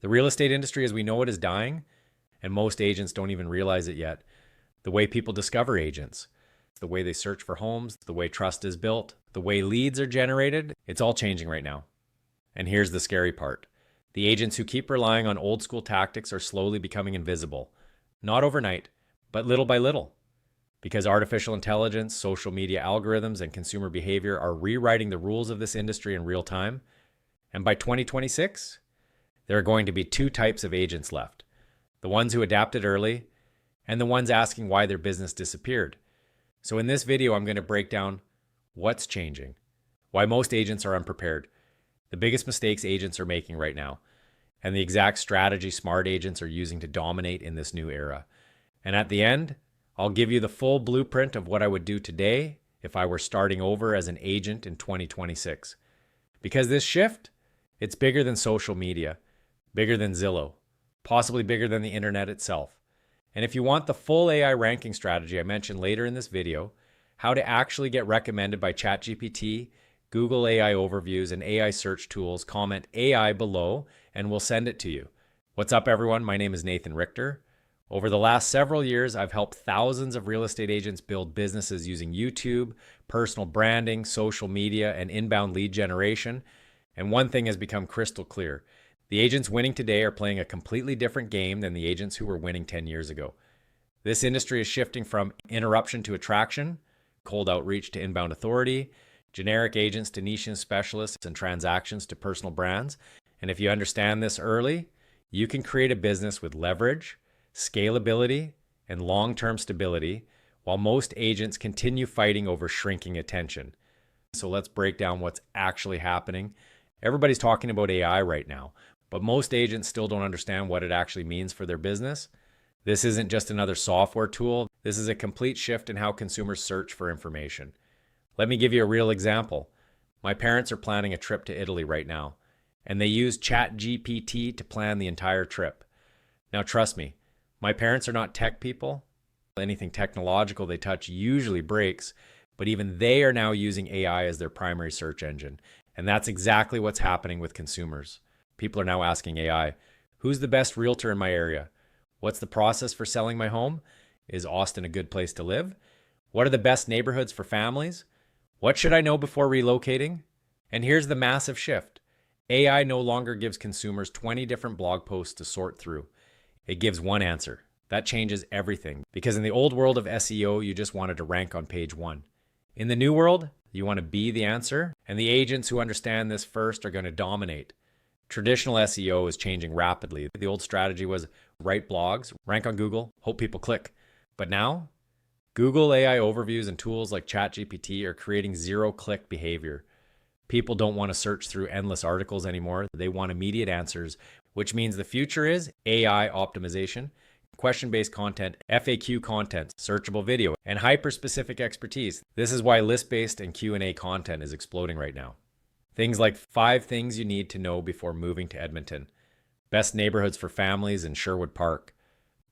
The real estate industry as we know it is dying, and most agents don't even realize it yet. The way people discover agents, the way they search for homes, the way trust is built, the way leads are generated, it's all changing right now. And here's the scary part. The agents who keep relying on old school tactics are slowly becoming invisible. Not overnight, but little by little. Because artificial intelligence, social media algorithms, and consumer behavior are rewriting the rules of this industry in real time. And by 2026, there are going to be two types of agents left. The ones who adapted early, and the ones asking why their business disappeared. So in this video, I'm going to break down what's changing, why most agents are unprepared, the biggest mistakes agents are making right now, and the exact strategy smart agents are using to dominate in this new era. And at the end, I'll give you the full blueprint of what I would do today if I were starting over as an agent in 2026. Because this shift, it's bigger than social media, bigger than Zillow, possibly bigger than the internet itself. And if you want the full AI ranking strategy I mentioned later in this video, how to actually get recommended by ChatGPT, Google AI overviews, and AI search tools, comment AI below and we'll send it to you. What's up, everyone? My name is Nathan Richter. Over the last several years, I've helped thousands of real estate agents build businesses using YouTube, personal branding, social media, and inbound lead generation. And one thing has become crystal clear. The agents winning today are playing a completely different game than the agents who were winning 10 years ago. This industry is shifting from interruption to attraction, cold outreach to inbound authority, generic agents to niche specialists, and transactions to personal brands. And if you understand this early, you can create a business with leverage, scalability, and long-term stability, while most agents continue fighting over shrinking attention. So let's break down what's actually happening. Everybody's talking about AI right now, but most agents still don't understand what it actually means for their business. This isn't just another software tool. This is a complete shift in how consumers search for information. Let me give you a real example. My parents are planning a trip to Italy right now, and they use ChatGPT to plan the entire trip. Now, trust me, my parents are not tech people. Anything technological they touch usually breaks, but even they are now using AI as their primary search engine. And that's exactly what's happening with consumers. People are now asking AI, who's the best realtor in my area? What's the process for selling my home? Is Austin a good place to live? What are the best neighborhoods for families? What should I know before relocating? And here's the massive shift. AI no longer gives consumers 20 different blog posts to sort through. It gives one answer. That changes everything. Because in the old world of SEO, you just wanted to rank on page 1. In the new world, you want to be the answer, and the agents who understand this first are going to dominate. Traditional SEO is changing rapidly. The old strategy was write blogs, rank on Google, hope people click. But now, Google AI overviews and tools like ChatGPT are creating zero-click behavior. People don't want to search through endless articles anymore. They want immediate answers, which means the future is AI optimization, question-based content, FAQ content, searchable video, and hyper-specific expertise. This is why list-based and Q&A content is exploding right now. Things like 5 things you need to know before moving to Edmonton, best neighborhoods for families in Sherwood Park,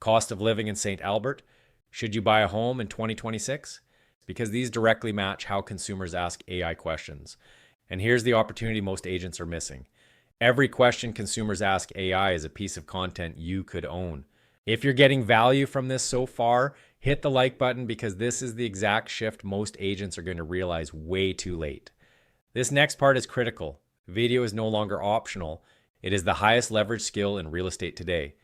cost of living in St. Albert, should you buy a home in 2026? Because these directly match how consumers ask AI questions. And here's the opportunity most agents are missing. Every question consumers ask AI is a piece of content you could own. If you're getting value from this so far, hit the like button because this is the exact shift most agents are going to realize way too late. This next part is critical. Video is no longer optional. It is the highest leverage skill in real estate today.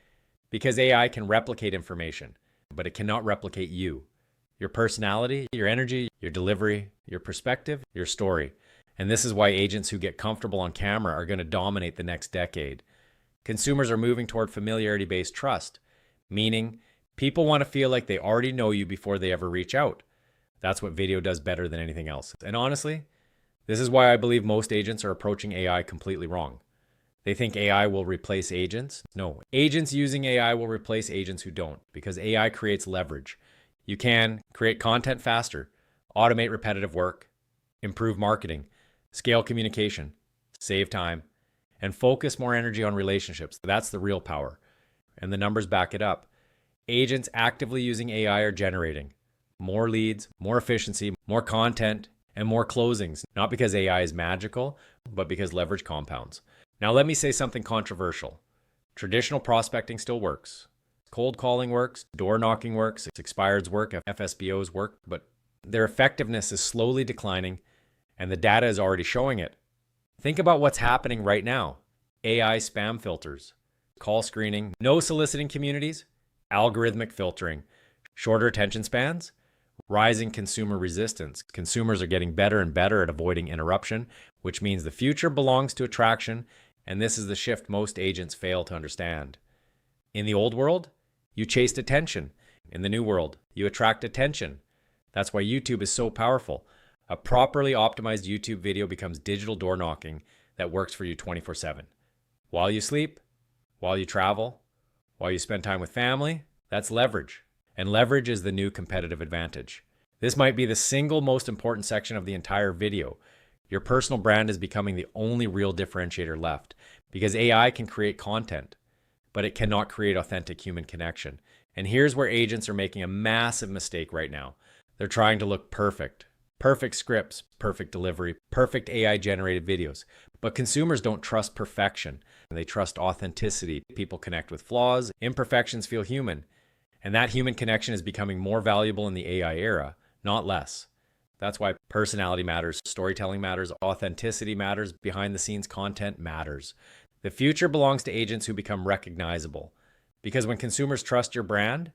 Because AI can replicate information, but it cannot replicate you. Your personality, your energy, your delivery, your perspective, your story. And this is why agents who get comfortable on camera are going to dominate the next decade. Consumers are moving toward familiarity-based trust, meaning people want to feel like they already know you before they ever reach out. That's what video does better than anything else. And honestly, this is why I believe most agents are approaching AI completely wrong. They think AI will replace agents. No, agents using AI will replace agents who don't, because AI creates leverage. You can create content faster, automate repetitive work, improve marketing, scale communication, save time, and focus more energy on relationships. That's the real power. And the numbers back it up. Agents actively using AI are generating more leads, more efficiency, more content, and more closings. Not because AI is magical, but because leverage compounds. Now let me say something controversial. Traditional prospecting still works. Cold calling works, door knocking works, expireds work, FSBOs work, but their effectiveness is slowly declining and the data is already showing it. Think about what's happening right now. AI spam filters, call screening, no soliciting communities, algorithmic filtering, shorter attention spans, rising consumer resistance. Consumers are getting better and better at avoiding interruption, which means the future belongs to attraction, and this is the shift most agents fail to understand. In the old world, you chased attention. In the new world, you attract attention. That's why YouTube is so powerful. A properly optimized YouTube video becomes digital door knocking that works for you 24/7. While you sleep, while you travel, while you spend time with family, that's leverage. And leverage is the new competitive advantage. This might be the single most important section of the entire video. Your personal brand is becoming the only real differentiator left because AI can create content, but it cannot create authentic human connection. And here's where agents are making a massive mistake right now. They're trying to look perfect. Perfect scripts, perfect delivery, perfect AI-generated videos. But consumers don't trust perfection. They trust authenticity. People connect with flaws. Imperfections feel human. And that human connection is becoming more valuable in the AI era, not less. That's why personality matters, storytelling matters, authenticity matters, behind-the-scenes content matters. The future belongs to agents who become recognizable. Because when consumers trust your brand,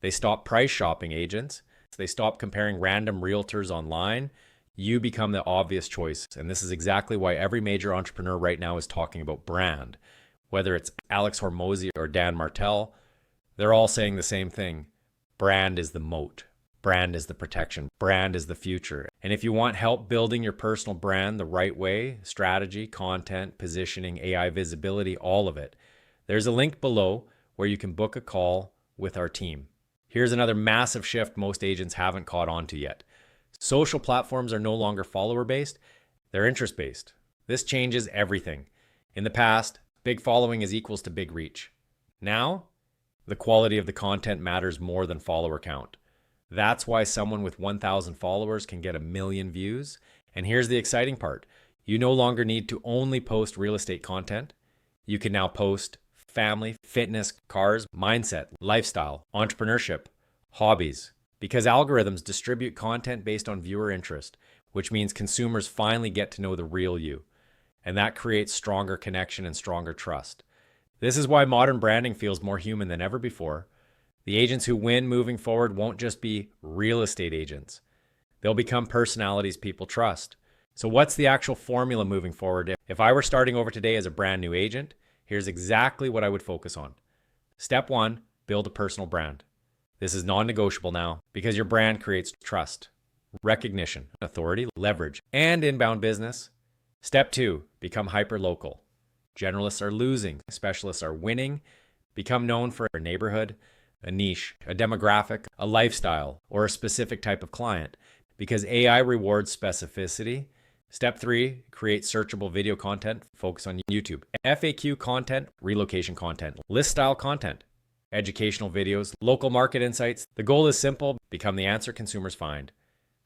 they stop price shopping agents. They stop comparing random realtors online. You become the obvious choice. And this is exactly why every major entrepreneur right now is talking about brand. Whether it's Alex Hormozy or Dan Martell, they're all saying the same thing. Brand is the moat. Brand is the protection. Brand is the future. And if you want help building your personal brand the right way, strategy, content, positioning, AI visibility, all of it, there's a link below where you can book a call with our team. Here's another massive shift most agents haven't caught on to yet. Social platforms are no longer follower-based, they're interest-based. This changes everything. In the past, big following is equals to big reach. Now, the quality of the content matters more than follower count. That's why someone with 1,000 followers can get 1 million views. And here's the exciting part. You no longer need to only post real estate content. You can now post family, fitness, cars, mindset, lifestyle, entrepreneurship, hobbies. Because algorithms distribute content based on viewer interest, which means consumers finally get to know the real you. And that creates stronger connection and stronger trust. This is why modern branding feels more human than ever before. The agents who win moving forward won't just be real estate agents. They'll become personalities people trust. So what's the actual formula moving forward? If I were starting over today as a brand new agent, here's exactly what I would focus on. Step 1, build a personal brand. This is non-negotiable now because your brand creates trust, recognition, authority, leverage, and inbound business. Step 2, become hyper-local. Generalists are losing, specialists are winning. Become known for a neighborhood, a niche, a demographic, a lifestyle, or a specific type of client because AI rewards specificity. Step 3, create searchable video content, focus on YouTube. FAQ content, relocation content, list style content, educational videos, local market insights. The goal is simple, become the answer consumers find.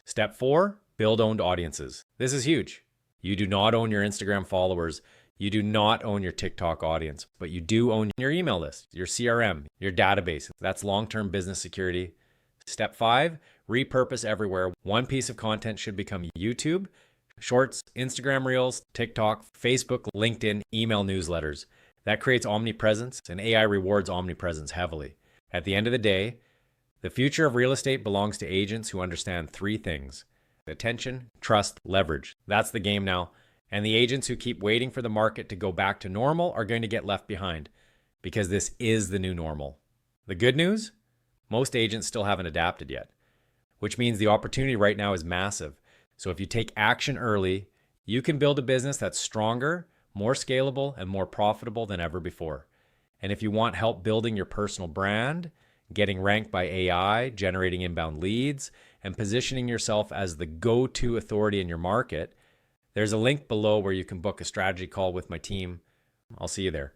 Step 4, build owned audiences. This is huge. You do not own your Instagram followers. You do not own your TikTok audience, but you do own your email list, your CRM, your database. That's long-term business security. Step 5, repurpose everywhere. One piece of content should become YouTube, Shorts, Instagram Reels, TikTok, Facebook, LinkedIn, email newsletters. That creates omnipresence, and AI rewards omnipresence heavily. At the end of the day, the future of real estate belongs to agents who understand 3 things: attention, trust, leverage. That's the game now. And the agents who keep waiting for the market to go back to normal are going to get left behind because this is the new normal. The good news? Most agents still haven't adapted yet, which means the opportunity right now is massive. So if you take action early, you can build a business that's stronger, more scalable, and more profitable than ever before. And if you want help building your personal brand, getting ranked by AI, generating inbound leads, and positioning yourself as the go-to authority in your market, there's a link below where you can book a strategy call with my team. I'll see you there.